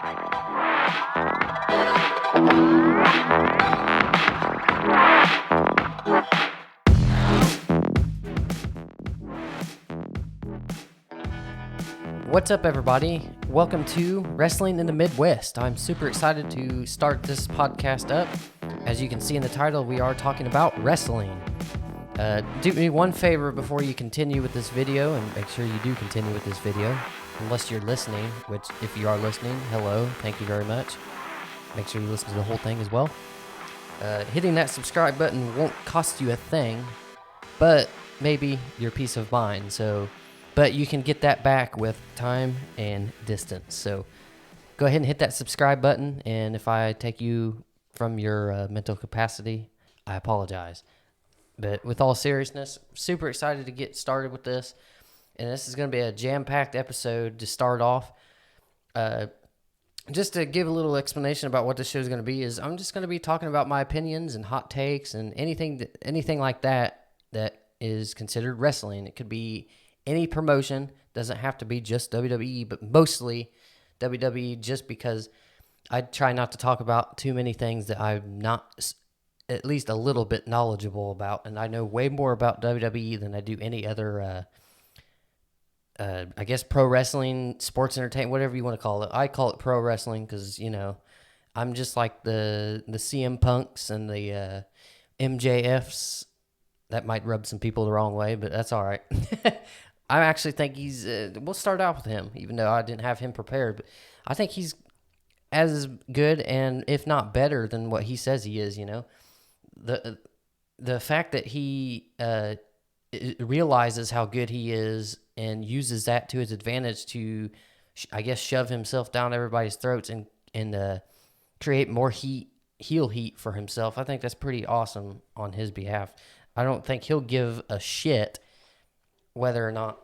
What's up, everybody? Welcome to Wrestling in the Midwest. I'm super excited to start this podcast up. As you can see in the title, we are talking about wrestling. Do me one favor before you continue with this video, and make sure you do continue with this video, unless you're listening, which if you are listening, hello, thank you very much. Make sure you listen to the whole thing as well. Hitting that subscribe button won't cost you a thing, but maybe your peace of mind. But you can get that back with time and distance. So go ahead and hit that subscribe button. And if I take you from your mental capacity, I apologize. But with all seriousness, super excited to get started with this. And this is going to be a jam-packed episode to start off. Just to give a little explanation about what this show is going to be, is I'm just going to be talking about my opinions and hot takes and anything like that is considered wrestling. It could be any promotion, doesn't have to be just WWE, but mostly WWE, just because I try not to talk about too many things that I'm not at least a little bit knowledgeable about, and I know way more about WWE than I do any other, I guess, pro wrestling, sports entertainment, whatever you want to call it. I call it pro wrestling because, I'm just like the CM Punks and the MJFs. That might rub some people the wrong way, but that's all right. I actually think he's, we'll start out with him, even though I didn't have him prepared, but I think he's as good and if not better than what he says he is, The fact that he realizes how good he is and uses that to his advantage to, I guess, shove himself down everybody's throats and create more heel heat for himself, I think that's pretty awesome on his behalf. I don't think he'll give a shit whether or not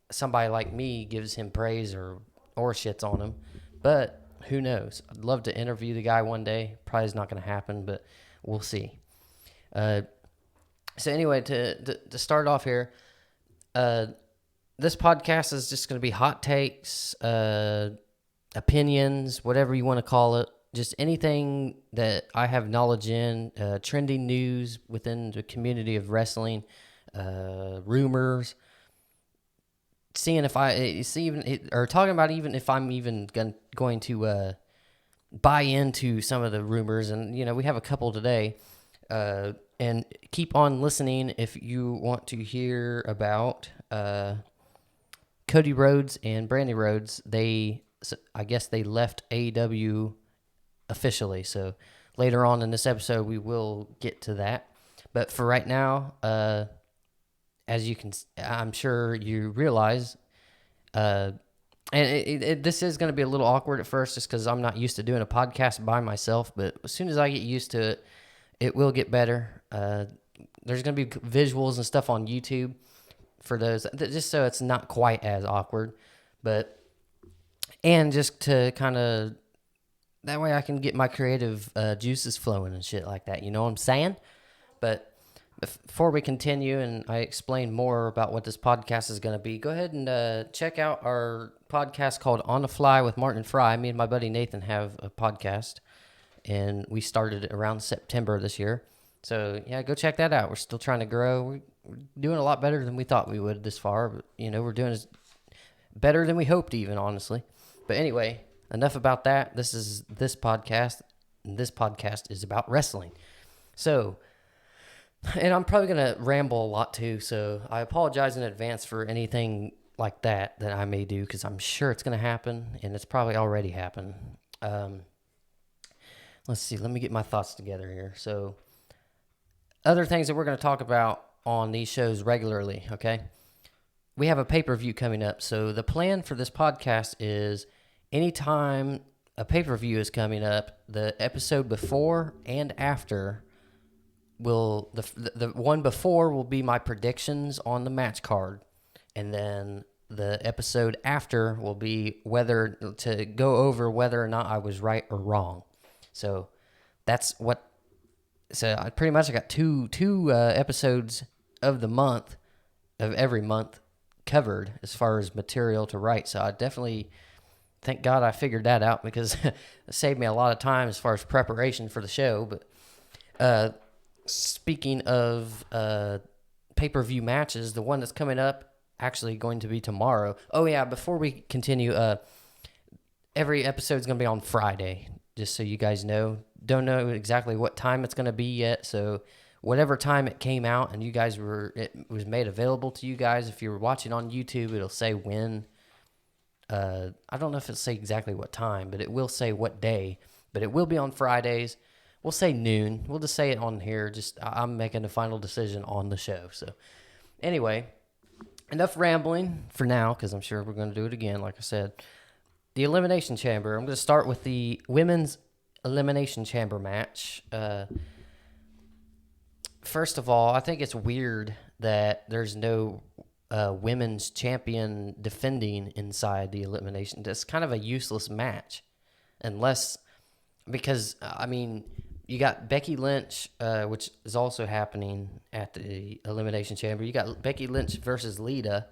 somebody like me gives him praise or shits on him. But who knows? I'd love to interview the guy one day. Probably is not going to happen, but we'll see. So anyway, to start off here, this podcast is just going to be hot takes, opinions, whatever you want to call it. Just anything that I have knowledge in, trending news within the community of wrestling, rumors, seeing if talking about even if I'm even going to buy into some of the rumors, and we have a couple today, and keep on listening if you want to hear about Cody Rhodes and Brandy Rhodes. I guess they left AEW officially, so later on in this episode we will get to that. But for right now, as you can, I'm sure you realize, and this is going to be a little awkward at first, just because I'm not used to doing a podcast by myself. But as soon as I get used to it, it will get better. There's going to be visuals and stuff on YouTube for those, just so it's not quite as awkward. And just to kind of, that way I can get my creative juices flowing and shit like that. You know what I'm saying? But before we continue and I explain more about what this podcast is going to be, go ahead and check out our podcast called On the Fly with Martin Fry. Me and my buddy Nathan have a podcast, and we started around September this year. So, yeah, go check that out. We're still trying to grow. We're doing a lot better than we thought we would this far. But, we're doing better than we hoped even, honestly. But anyway, enough about that. This is this podcast, and this podcast is about wrestling. So, and I'm probably going to ramble a lot too, so I apologize in advance for anything like that I may do, because I'm sure it's going to happen, and it's probably already happened. Let's see, let me get my thoughts together here. So, other things that we're going to talk about on these shows regularly, okay? We have a pay-per-view coming up, so the plan for this podcast is anytime a pay-per-view is coming up, the episode before and after the one before will be my predictions on the match card, and then the episode after will be whether to go over whether or not I was right or wrong. So that's what. So I got two episodes of the month, of every month, covered as far as material to write. So I definitely thank God I figured that out because it saved me a lot of time as far as preparation for the show. But speaking of pay-per-view matches, the one that's coming up actually going to be tomorrow. Oh, yeah, before we continue, every episode's going to be on Friday, just so you guys know. Don't know exactly what time it's going to be yet, so whatever time it came out and it was made available to you guys, if you were watching on YouTube, it'll say when. I don't know if it'll say exactly what time, but it will say what day. But it will be on Fridays. We'll say noon. We'll just say it on here. I'm making the final decision on the show. So anyway, enough rambling for now, because I'm sure we're going to do it again, like I said. The Elimination Chamber. I'm going to start with the Women's Elimination Chamber match. First of all, I think it's weird that there's no women's champion defending inside the elimination. That's kind of a useless match, because you got Becky Lynch, which is also happening at the Elimination Chamber. You got Becky Lynch versus Lita,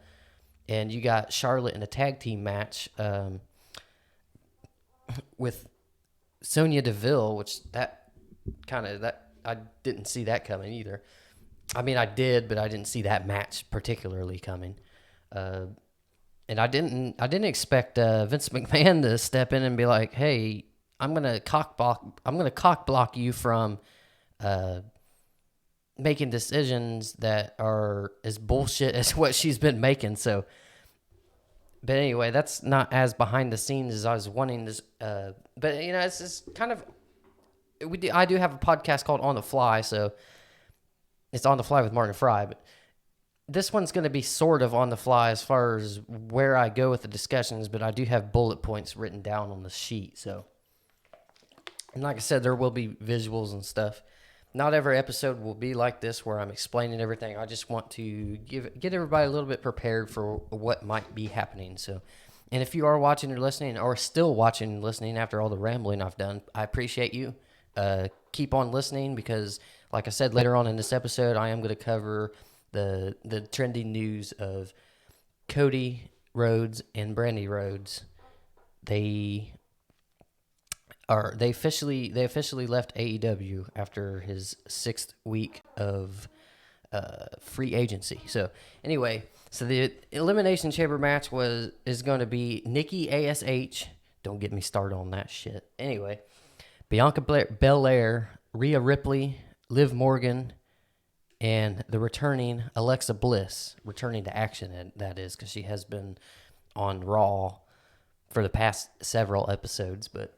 and you got Charlotte in a tag team match with Sonya Deville, which I didn't see that coming either. I mean, I did, but I didn't see that match particularly coming. And I didn't expect Vince McMahon to step in and be like, "Hey, I'm gonna cock block you from making decisions that are as bullshit as what she's been making." So, but anyway, that's not as behind the scenes as I was wanting this. But it's just kind of. I do have a podcast called On the Fly, so it's On the Fly with Martin Fry, but this one's going to be sort of on the fly as far as where I go with the discussions, but I do have bullet points written down on the sheet. So, and like I said, there will be visuals and stuff. Not every episode will be like this where I'm explaining everything. I just want to get everybody a little bit prepared for what might be happening. So, and if you are watching or listening, or still watching and listening after all the rambling I've done, I appreciate you. Keep on listening because, like I said, later on in this episode, I am going to cover the trending news of Cody Rhodes and Brandy Rhodes. They officially left AEW after his 6th week of free agency. So anyway, the Elimination Chamber match is going to be Nikki ASH. Don't get me started on that shit. Anyway, Bianca Belair, Rhea Ripley, Liv Morgan, and the returning Alexa Bliss, returning to action, that is, because she has been on Raw for the past several episodes. But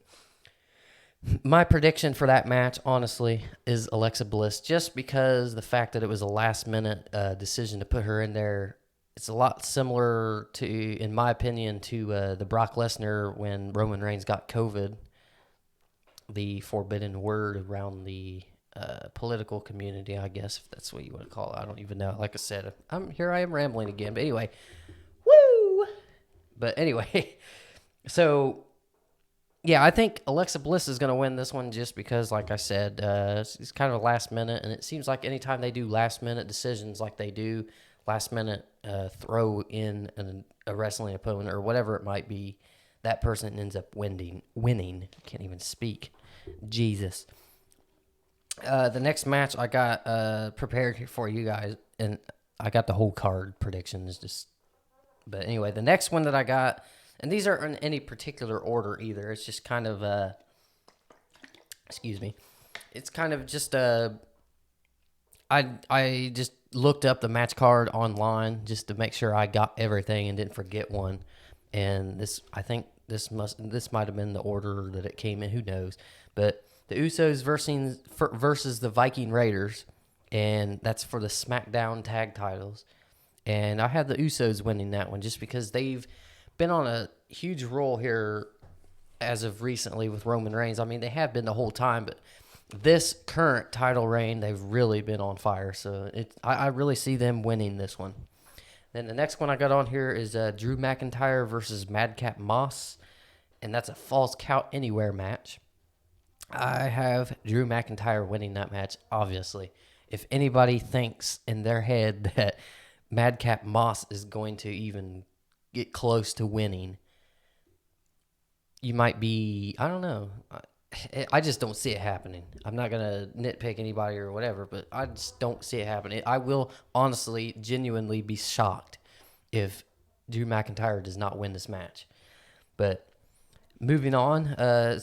my prediction for that match, honestly, is Alexa Bliss, just because the fact that it was a last-minute decision to put her in there. It's a lot similar to, in my opinion, to the Brock Lesnar when Roman Reigns got COVID. The forbidden word around the political community, I guess, if that's what you want to call it. I don't even know. Like I said, I am rambling again. But anyway, woo! But anyway, so, yeah, I think Alexa Bliss is going to win this one just because, like I said, it's kind of a last minute. And it seems like anytime they do last minute decisions like they do, last minute throw in a wrestling opponent or whatever it might be, that person ends up winning. Can't even speak. Jesus. The next match I got prepared here for you guys, and I got the whole card predictions. But anyway, the next one that I got, and these aren't in any particular order either. It's just kind of excuse me. It's kind of just I just looked up the match card online just to make sure I got everything and didn't forget one. And I think this might have been the order that it came in. Who knows? But the Usos versus the Viking Raiders, and that's for the Smackdown Tag Titles. And I had the Usos winning that one just because they've been on a huge roll here as of recently with Roman Reigns. I mean, they have been the whole time, but this current title reign, they've really been on fire. So I really see them winning this one. Then the next one I got on here is Drew McIntyre versus Madcap Moss, and that's a Falls Count Anywhere match. I have Drew McIntyre winning that match, obviously. If anybody thinks in their head that Madcap Moss is going to even get close to winning, you might be, I don't know. I just don't see it happening. I'm not going to nitpick anybody or whatever, but I just don't see it happening. I will honestly, genuinely be shocked if Drew McIntyre does not win this match. But moving on,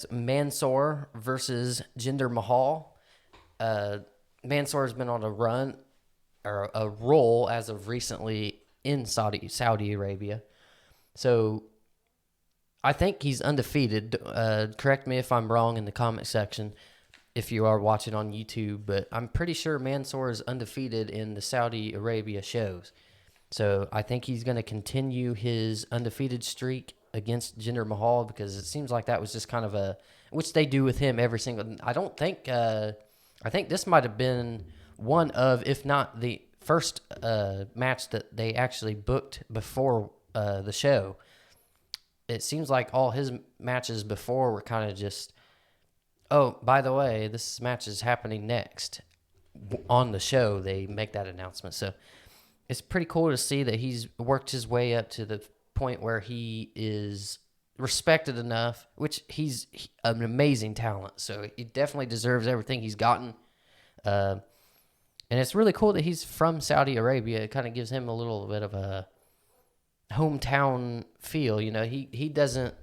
Mansoor versus Jinder Mahal. Mansoor has been on a run or a roll as of recently in Saudi Arabia. So I think he's undefeated. Correct me if I'm wrong in the comment section if you are watching on YouTube, but I'm pretty sure Mansoor is undefeated in the Saudi Arabia shows. So I think he's going to continue his undefeated streak against Jinder Mahal because it seems like that was just kind of which they do with him every single. I think this might have been one of, if not the first match that they actually booked before the show. It seems like all his matches before were kind of just, oh, by the way, this match is happening next. On the show, they make that announcement. So it's pretty cool to see that he's worked his way up to the point where he is respected enough, which he's an amazing talent. So he definitely deserves everything he's gotten. And it's really cool that he's from Saudi Arabia. It kind of gives him a little bit of a hometown feel. He doesn't.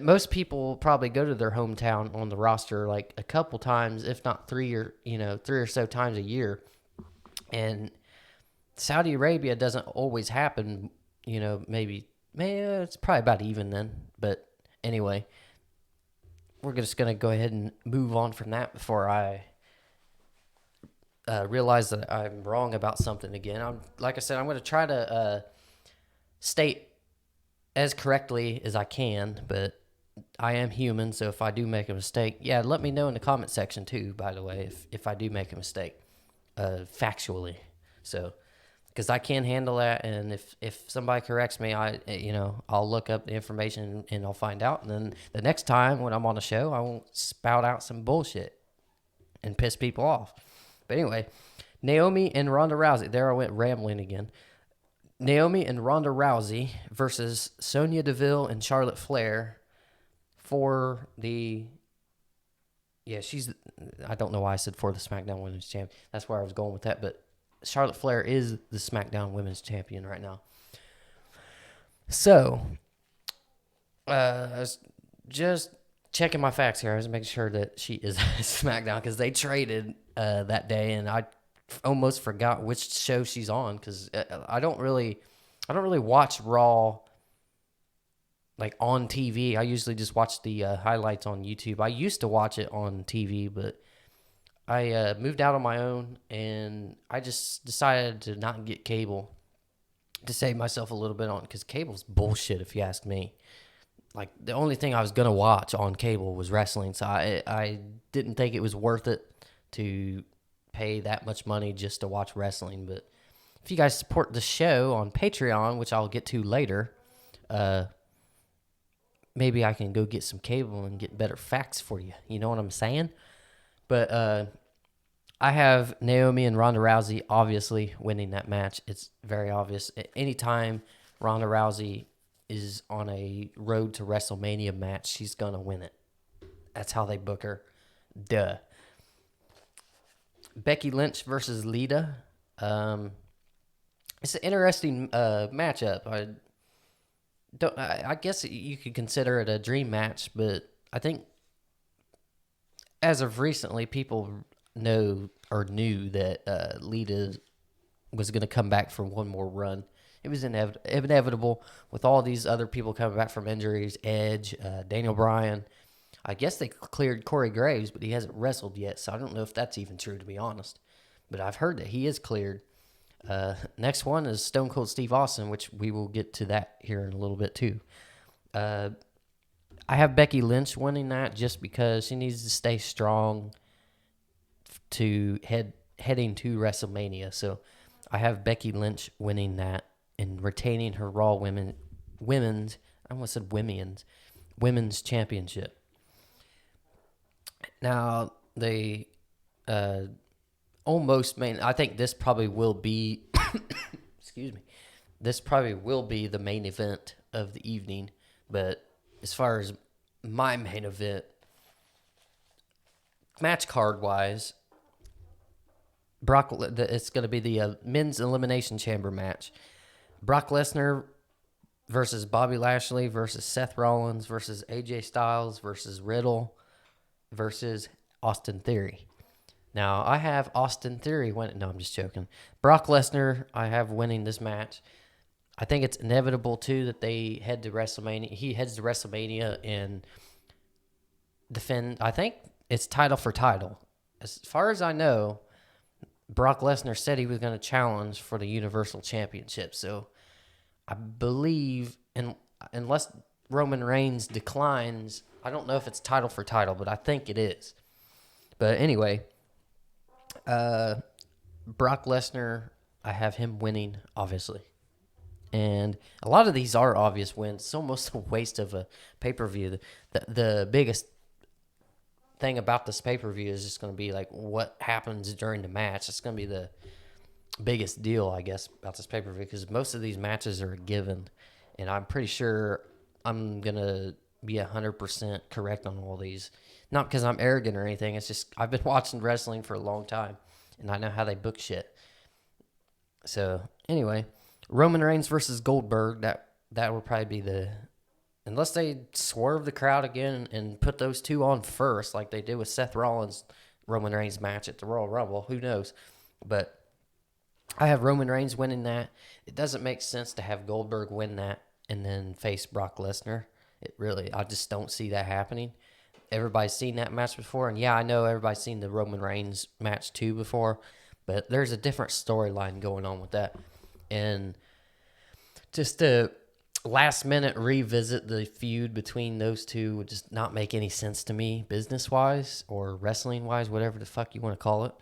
Most people probably go to their hometown on the roster like a couple times, if not three or so times a year. And Saudi Arabia doesn't always happen. Maybe it's probably about even then. But anyway, we're just gonna go ahead and move on from that before I realize that I'm wrong about something again. Like I said, I'm going to try to state as correctly as I can, but I am human, so if I do make a mistake, let me know in the comment section too, by the way, if I do make a mistake, factually. So, because I can handle that, and if somebody corrects me, I'll look up the information and I'll find out, and then the next time when I'm on the show, I won't spout out some bullshit and piss people off. But anyway, Naomi and Ronda Rousey. There I went rambling again. Naomi and Ronda Rousey versus Sonya Deville and Charlotte Flair for the... I don't know why I said for the SmackDown Women's Champion. That's where I was going with that. But Charlotte Flair is the SmackDown Women's Champion right now. So, I was just checking my facts here. I was making sure that she is SmackDown because they traded that day, and I almost forgot which show she's on because I don't really watch Raw like on TV. I usually just watch the highlights on YouTube. I used to watch it on TV, but I moved out on my own, and I just decided to not get cable to save myself a little bit on because cable's bullshit if you ask me. Like, the only thing I was going to watch on cable was wrestling, so I didn't think it was worth it to pay that much money just to watch wrestling. But if you guys support the show on Patreon, which I'll get to later, maybe I can go get some cable and get better facts for you. You know what I'm saying? But I have Naomi and Ronda Rousey obviously winning that match. It's very obvious. Anytime Ronda Rousey is on a road to WrestleMania match, she's going to win it. That's how they book her. Duh. Becky Lynch versus Lita. It's an interesting matchup. I guess you could consider it a dream match, but I think as of recently, people knew that Lita was going to come back for one more run. It was inevitable with all these other people coming back from injuries. Edge, Daniel Bryan. I guess they cleared Corey Graves, but he hasn't wrestled yet, so I don't know if that's even true, to be honest. But I've heard that he is cleared. Next one is Stone Cold Steve Austin, which we will get to that here in a little bit too. I have Becky Lynch winning that just because she needs to stay strong to heading to WrestleMania. So I have Becky Lynch winning that and retaining her Raw women's championship. Now, they almost main. I think this probably will be. Excuse me. This probably will be the main event of the evening, but as far as my main event, match card wise, it's going to be the men's elimination chamber match. Brock Lesnar versus Bobby Lashley versus Seth Rollins versus AJ Styles versus Riddle versus Austin Theory. Now, I have Austin Theory winning. No, I'm just joking. Brock Lesnar, I have winning this match. I think it's inevitable, too, that they head to WrestleMania. He heads to WrestleMania and defend, I think it's title for title. As far as I know, Brock Lesnar said he was going to challenge for the Universal Championship. So I believe, unless Roman Reigns declines, I don't know if it's title for title, but I think it is. But anyway, Brock Lesnar, I have him winning, obviously. And a lot of these are obvious wins. It's almost a waste of a pay-per-view. The biggest thing about this pay-per-view is just going to be like what happens during the match. It's going to be the biggest deal, I guess, about this pay-per-view because most of these matches are a given. And I'm pretty sure I'm going to be 100% correct on all these. Not because I'm arrogant or anything. It's just I've been watching wrestling for a long time, and I know how they book shit. So, anyway, Roman Reigns versus Goldberg, that will probably be unless they swerve the crowd again and put those two on first, like they did with Seth Rollins' Roman Reigns match at the Royal Rumble. Who knows? But I have Roman Reigns winning that. It doesn't make sense to have Goldberg win that and then face Brock Lesnar. I just don't see that happening. Everybody's seen that match before, and yeah, I know everybody's seen the Roman Reigns match too before, but there's a different storyline going on with that. And just to last minute revisit the feud between those two would just not make any sense to me, business-wise or wrestling-wise, whatever the fuck you want to call it.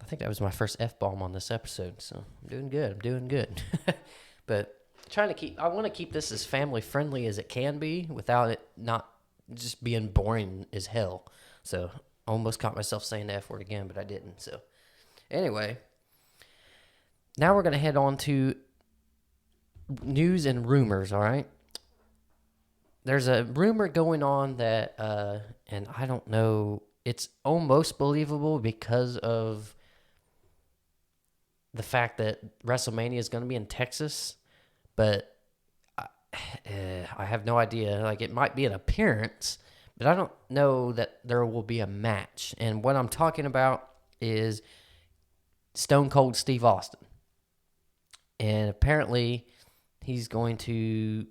I think that was my first F-bomb on this episode, so I'm doing good. But I want to keep this as family-friendly as it can be without it not just being boring as hell. So I almost caught myself saying the F word again, but I didn't. So anyway, now we're going to head on to news and rumors, all right? There's a rumor going on that, and I don't know, it's almost believable because of the fact that WrestleMania is going to be in Texas, but I have no idea. Like, it might be an appearance, but I don't know that there will be a match. And what I'm talking about is Stone Cold Steve Austin. And apparently he's going to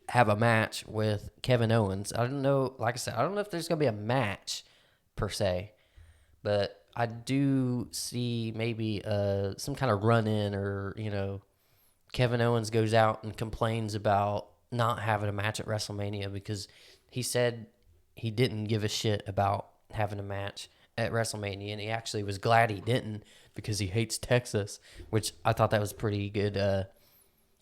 have a match with Kevin Owens. I don't know, like I said, I don't know if there's going to be a match per se, but I do see maybe some kind of run-in or, Kevin Owens goes out and complains about not having a match at WrestleMania because he said he didn't give a shit about having a match at WrestleMania, and he actually was glad he didn't because he hates Texas, which I thought that was pretty good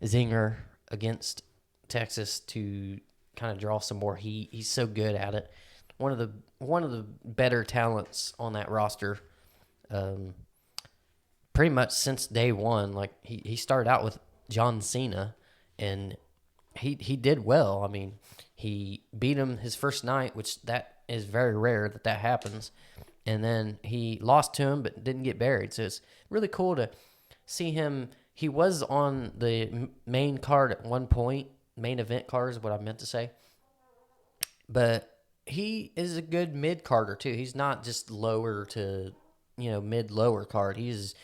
zinger against Texas to kind of draw some more heat. He's so good at it. One of the better talents on that roster. Pretty much since day one. Like he started out with John Cena, and he did well. I mean, he beat him his first night, which that is very rare that happens. And then he lost to him, but didn't get buried. So it's really cool to see him. He was on the main card at one point. Main event card is what I meant to say. But he is a good mid-carder, too. He's not just lower to, mid-lower card. He's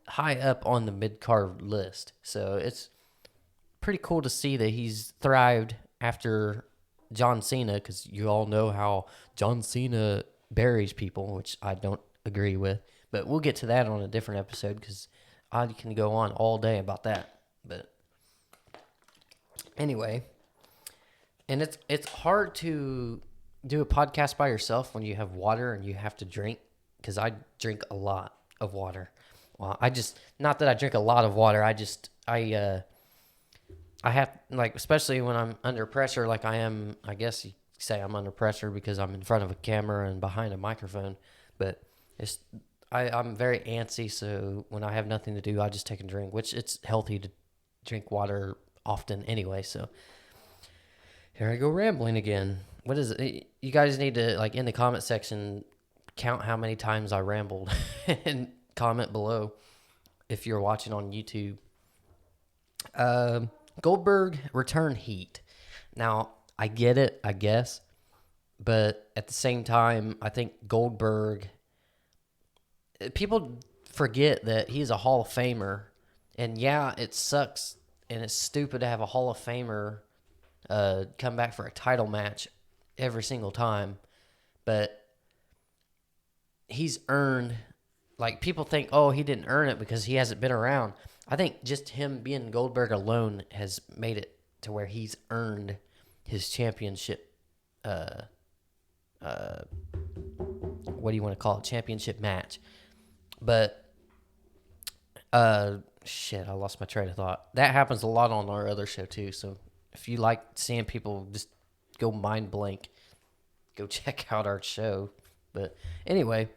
high up on the mid-card list. So it's pretty cool to see that he's thrived after John Cena, because you all know how John Cena buries people, which I don't agree with. But we'll get to that on a different episode, because I can go on all day about that. But anyway, and it's hard to do a podcast by yourself when you have water and you have to drink, because I drink a lot of water. Well, not that I drink a lot of water, I have, like, especially when I'm under pressure, like I am, I guess you say I'm under pressure because I'm in front of a camera and behind a microphone, but I'm very antsy, so when I have nothing to do, I just take a drink, which it's healthy to drink water often anyway, so. Here I go rambling again. What is it? You guys need to, like, in the comment section, count how many times I rambled and comment below if you're watching on YouTube. Goldberg return heat. Now, I get it, I guess, but at the same time, I think Goldberg, people forget that he's a Hall of Famer, and yeah, it sucks and it's stupid to have a Hall of Famer come back for a title match every single time, but he's earned, like, people think, oh, he didn't earn it because he hasn't been around. I think just him being Goldberg alone has made it to where he's earned his championship, what do you want to call it, championship match. But, shit, I lost my train of thought. That happens a lot on our other show, too, so if you like seeing people just go mind blank, go check out our show. But anyway,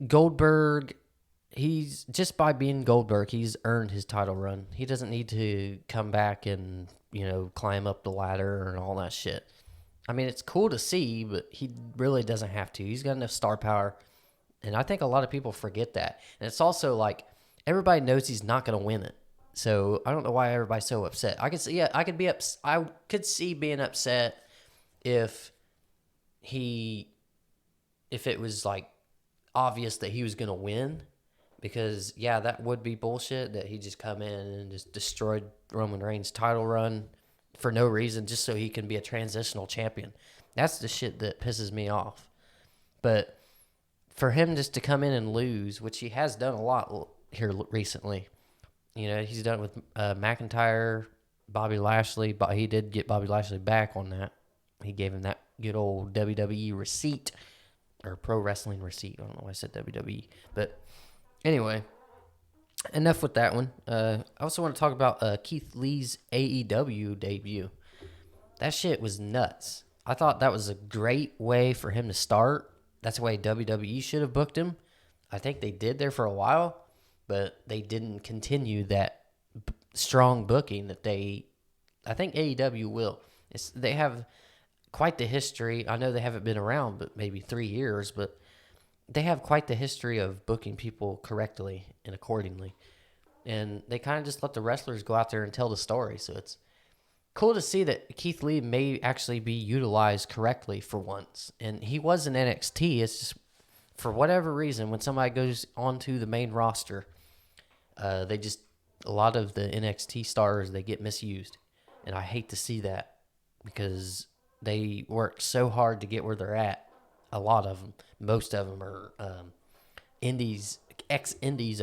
Goldberg, he's just by being Goldberg, he's earned his title run. He doesn't need to come back and, climb up the ladder and all that shit. I mean, it's cool to see, but he really doesn't have to. He's got enough star power, and I think a lot of people forget that. And it's also like everybody knows he's not going to win it. So I don't know why everybody's so upset. I could see, I could see being upset if it was like obvious that he was going to win, because yeah, that would be bullshit that he just come in and just destroyed Roman Reigns' title run for no reason just so he can be a transitional champion. That's the shit that pisses me off. But for him just to come in and lose, which he has done a lot here recently, he's done it with McIntyre, Bobby Lashley, but he did get Bobby Lashley back on that. He gave him that good old WWE receipt, or pro wrestling receipt. I don't know why I said WWE. But anyway, enough with that one. I also want to talk about Keith Lee's AEW debut. That shit was nuts. I thought that was a great way for him to start. That's the way WWE should have booked him. I think they did there for a while, but they didn't continue that strong booking that I think AEW will. They have quite the history. I know they haven't been around but maybe 3 years, but they have quite the history of booking people correctly and accordingly. And they kind of just let the wrestlers go out there and tell the story. So it's cool to see that Keith Lee may actually be utilized correctly for once. And he was in NXT. It's just, for whatever reason, when somebody goes onto the main roster, a lot of the NXT stars, they get misused. And I hate to see that, because they work so hard to get where they're at. A lot of them, most of them are ex-indies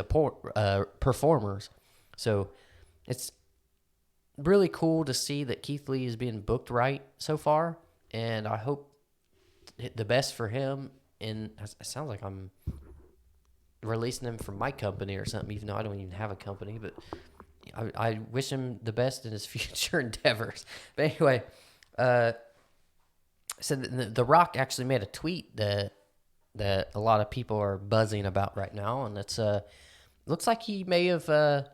performers. So it's really cool to see that Keith Lee is being booked right so far, and I hope the best for him. And it sounds like I'm releasing him from my company or something, even though I don't even have a company. But I wish him the best in his future endeavors. But anyway, so the Rock actually made a tweet that a lot of people are buzzing about right now, and it's looks like he may have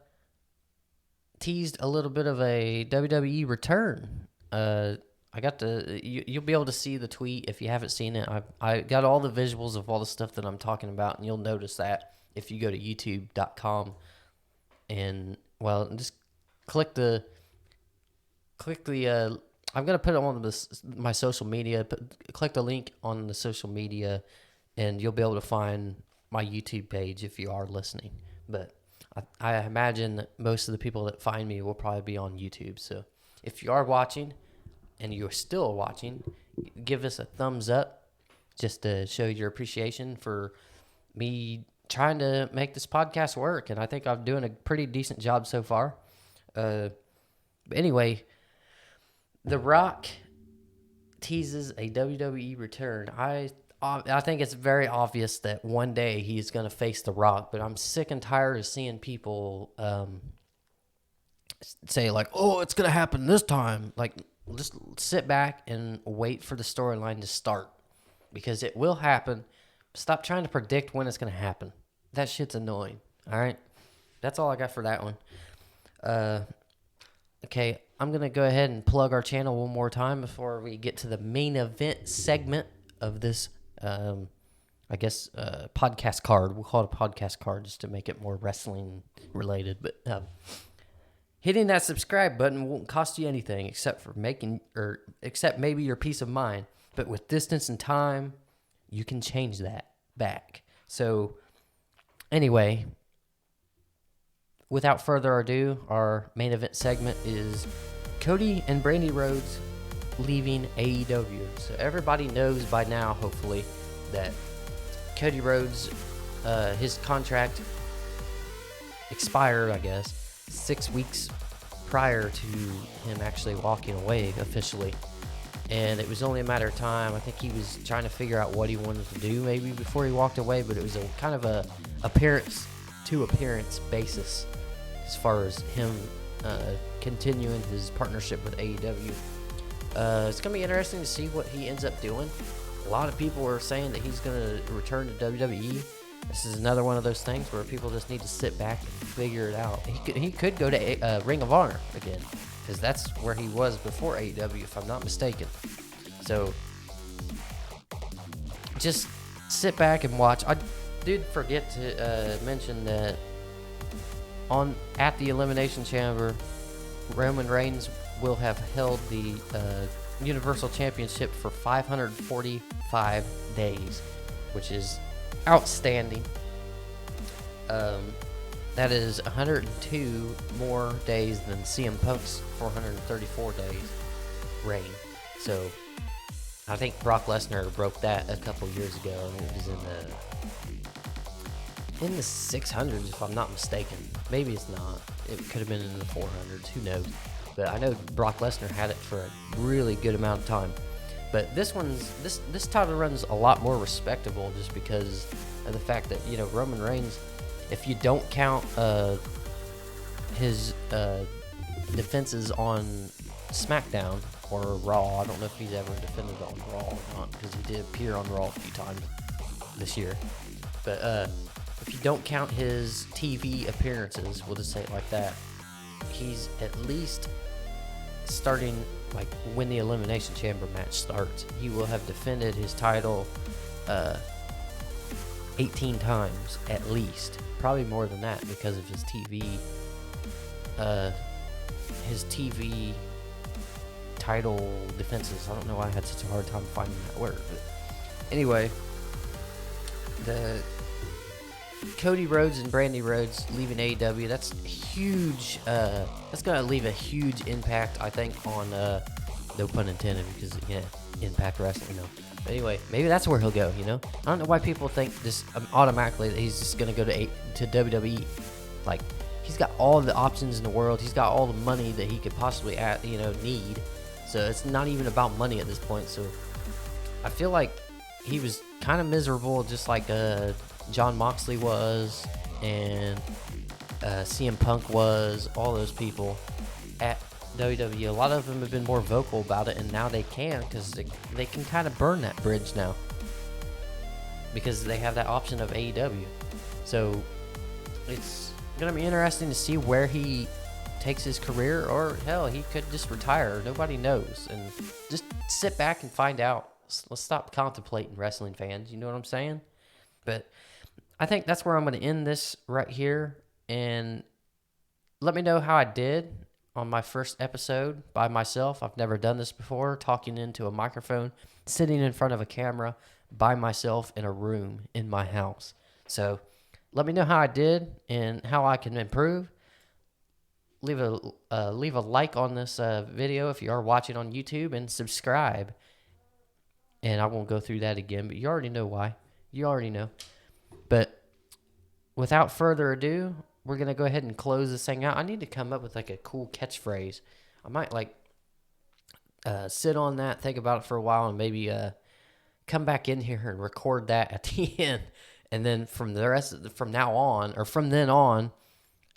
teased a little bit of a WWE return. I got you'll be able to see the tweet if you haven't seen it. I got all the visuals of all the stuff that I'm talking about, and you'll notice that if you go to youtube.com and, well, just click the I'm going to put it on my social media. Click the link on the social media, and you'll be able to find my YouTube page if you are listening. But I imagine that most of the people that find me will probably be on YouTube. So if you are watching and you're still watching, give us a thumbs up just to show your appreciation for me trying to make this podcast work. And I think I'm doing a pretty decent job so far. But anyway, The Rock teases a WWE return. I think it's very obvious that one day he's going to face The Rock, but I'm sick and tired of seeing people say, like, oh, it's going to happen this time. Like, just sit back and wait for the storyline to start, because it will happen. Stop trying to predict when it's going to happen. That shit's annoying, all right? That's all I got for that one. Okay, I'm going to go ahead and plug our channel one more time before we get to the main event segment of this, podcast card. We'll call it a podcast card just to make it more wrestling related. But hitting that subscribe button won't cost you anything except maybe your peace of mind. But with distance and time, you can change that back. So, anyway, without further ado, our main event segment is Cody and Brandi Rhodes leaving AEW. So everybody knows by now, hopefully, that Cody Rhodes, his contract expired, 6 weeks prior to him actually walking away officially. And it was only a matter of time. I think he was trying to figure out what he wanted to do maybe before he walked away, but it was a kind of a appearance basis as far as him continuing his partnership with AEW. It's going to be interesting to see what he ends up doing. A lot of people are saying that he's going to return to WWE. This is another one of those things where people just need to sit back and figure it out. He could go to Ring of Honor again, because that's where he was before AEW, if I'm not mistaken. So, just sit back and watch. I did forget to mention that at the Elimination Chamber, Roman Reigns will have held the Universal Championship for 545 days, which is outstanding. That is 102 more days than CM Punk's 434 days reign. So I think Brock Lesnar broke that a couple years ago. I mean, it was in the 600s, if I'm not mistaken. Maybe it's not. It could have been in the 400s. Who knows? But I know Brock Lesnar had it for a really good amount of time. But this title run's a lot more respectable just because of the fact that, Roman Reigns, if you don't count his defenses on SmackDown or Raw, I don't know if he's ever defended on Raw or not, because he did appear on Raw a few times this year. But if you don't count his TV appearances, we'll just say it like that, he's at least starting, like, when the Elimination Chamber match starts, he will have defended his title 18 times at least. Probably more than that because of his TV title defenses. I don't know why I had such a hard time finding that word. But anyway, the Cody Rhodes and Brandi Rhodes leaving AEW, that's huge. That's going to leave a huge impact, I think, on, no pun intended, because, Impact Wrestling, But anyway, maybe that's where he'll go, I don't know why people think just automatically that he's just going to go to WWE. Like, he's got all the options in the world. He's got all the money that he could possibly, need. So it's not even about money at this point. So I feel like he was kind of miserable, just like John Moxley was, and CM Punk was, all those people at WWE. A lot of them have been more vocal about it, and now they can, because they can kind of burn that bridge now because they have that option of AEW. So it's going to be interesting to see where he takes his career, or hell, he could just retire. Nobody knows, and just sit back and find out. Let's stop contemplating, wrestling fans. You know what I'm saying? But I think that's where I'm going to end this right here, and let me know how I did on my first episode by myself. I've never done this before, talking into a microphone, sitting in front of a camera by myself in a room in my house. So let me know how I did and how I can improve. Leave a like on this video if you are watching on YouTube, and subscribe. And I won't go through that again, but you already know why. You already know. But without further ado, we're going to go ahead and close this thing out. I need to come up with like a cool catchphrase. I might sit on that, think about it for a while, and maybe come back in here and record that at the end. And then from then on,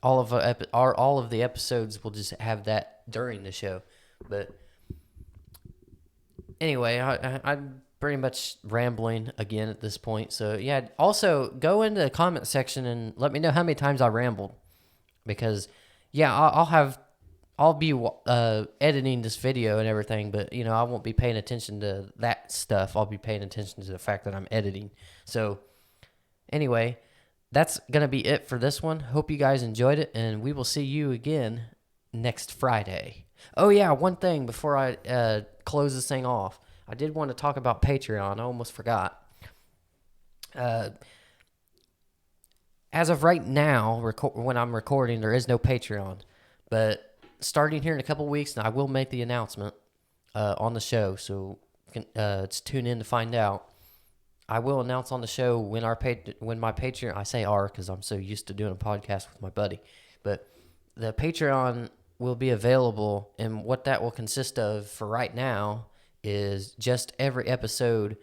all of the episodes will just have that during the show. But anyway, I'm pretty much rambling again at this point. So yeah, also go into the comment section and let me know how many times I rambled, because yeah, I'll I'll be editing this video and everything, but I won't be paying attention to that stuff. I'll be paying attention to the fact that I'm editing. So anyway, that's going to be it for this one. Hope you guys enjoyed it, and we will see you again next Friday. Oh yeah, one thing before I close this thing off. I did want to talk about Patreon. I almost forgot. As of right now, when I'm recording, there is no Patreon. But starting here in a couple weeks, I will make the announcement on the show. So just tune in to find out. I will announce on the show when my Patreon. I say our because I'm so used to doing a podcast with my buddy. But the Patreon will be available, and what that will consist of for right now is just every episode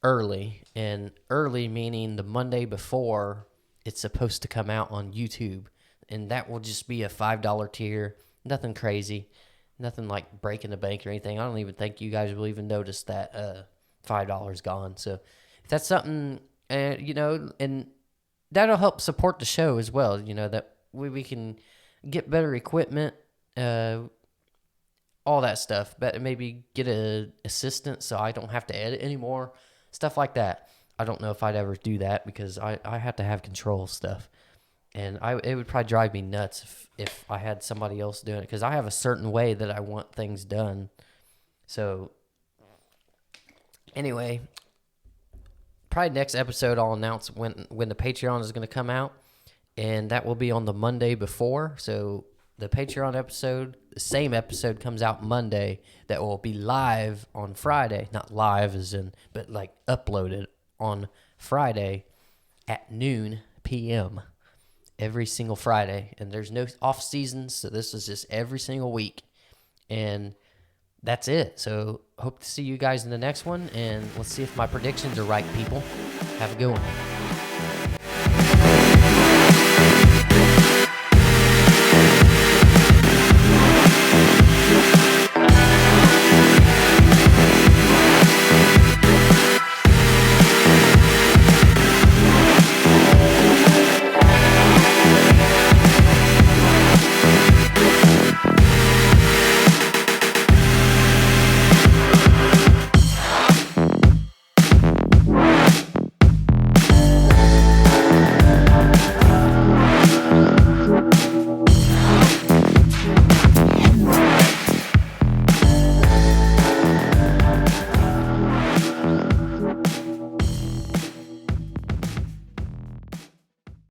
early, and early meaning the Monday before it's supposed to come out on YouTube, and that will just be a $5 tier. Nothing crazy, nothing like breaking the bank or anything. I don't even think you guys will even notice that $5 gone. So if that's something, and that'll help support the show as well. That we can get better equipment, all that stuff, but maybe get an assistant so I don't have to edit anymore. Stuff like that. I don't know if I'd ever do that because I have to have control of stuff. And it would probably drive me nuts if I had somebody else doing it because I have a certain way that I want things done. So, anyway, probably next episode I'll announce when the Patreon is going to come out. And that will be on the Monday before. So, the Patreon episode, the same episode comes out Monday that will be live on Friday. Not live as in, but like uploaded on Friday at noon p.m. every single Friday. And there's no off seasons, so this is just every single week. And that's it. So hope to see you guys in the next one. And let's see if my predictions are right, people. Have a good one.